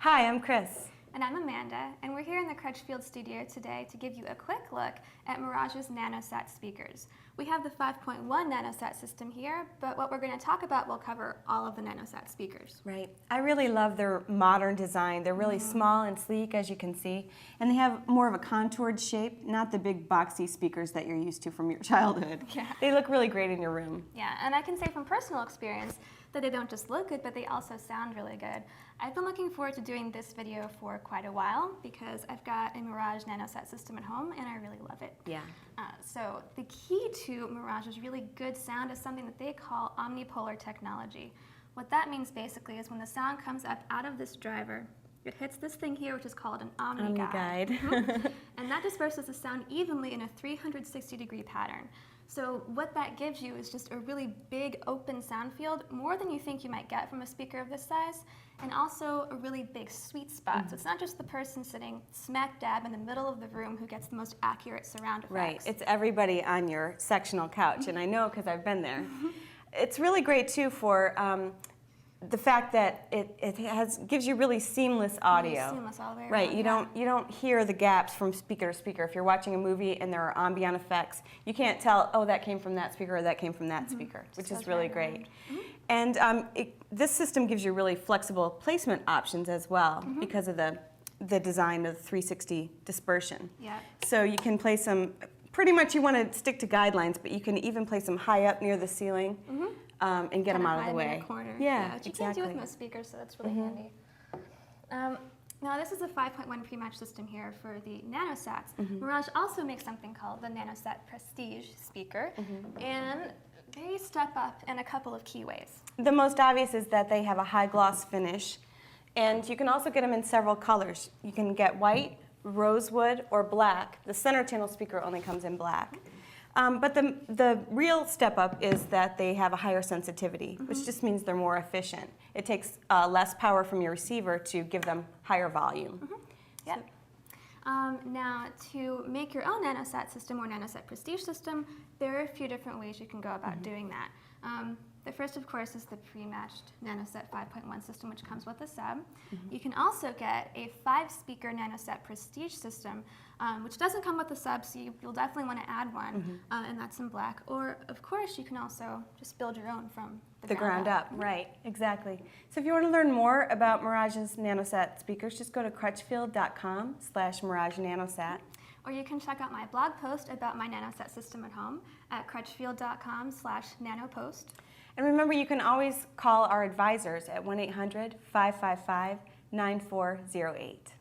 Hi, I'm Chris. And I'm Amanda, and we're here in the Crutchfield studio today to give you a quick look at Mirage's Nanosat speakers. We have the 5.1 Nanosat system here, but what we're going to talk about will cover all of the Nanosat speakers. Right. I really love their modern design. They're really small and sleek, as you can see, and they have more of a contoured shape, not the big boxy speakers that you're used to from your childhood. Yeah. They look really great in your room. Yeah, and I can say from personal experience that they don't just look good, but they also sound really good. I've been looking forward to doing this video for quite a while because I've got a Mirage Nanosat system at home and I really love it. Yeah. So the key to Mirage's really good sound is something that they call omnipolar technology. What that means basically is when the sound comes up out of this driver, it hits this thing here, which is called an omni-guide. And that disperses the sound evenly in a 360-degree pattern. So what that gives you is just a really big open sound field, more than you think you might get from a speaker of this size, and also a really big sweet spot. So it's not just the person sitting smack dab in the middle of the room who gets the most accurate surround effects. Right. It's everybody on your sectional couch, and I know because I've been there. It's really great, too, for the fact that it gives you really seamless audio. Really seamless all the way around. Right, you don't hear the gaps from speaker to speaker. If you're watching a movie and there are ambient effects, you can't tell, oh, that came from that speaker or that came from that speaker, which is really great. And this system gives you really flexible placement options as well because of the design of the 360 dispersion. Yeah. So you can place them, pretty much you want to stick to guidelines, but you can even place them high up near the ceiling. And get them out of the way. Corner. Yeah, which you can't do with most speakers, so that's really handy. Now this is a 5.1 pre-match system here for the Nanosats. Mirage also makes something called the Nanosat Prestige speaker, and they step up in a couple of key ways. The most obvious is that they have a high gloss finish, and you can also get them in several colors. You can get white, rosewood, or black. The center channel speaker only comes in black. But the real step up is that they have a higher sensitivity, which just means they're more efficient. It takes less power from your receiver to give them higher volume. Yep. Now, to make your own Nanosat system or Nanosat Prestige system, there are a few different ways you can go about doing that. The first, of course, is the pre-matched Nanosat 5.1 system, which comes with a sub. You can also get a 5-speaker Nanosat Prestige system, which doesn't come with a sub, so you'll definitely want to add one, and that's in black. Or, of course, you can also just build your own from the ground up. Right, exactly. So if you want to learn more about Mirage's Nanosat speakers, just go to crutchfield.com/Mirage Nanosat. Or you can check out my blog post about my Nanosat system at home at crutchfield.com/nanopost. And remember, you can always call our advisors at 1-800-555-9408.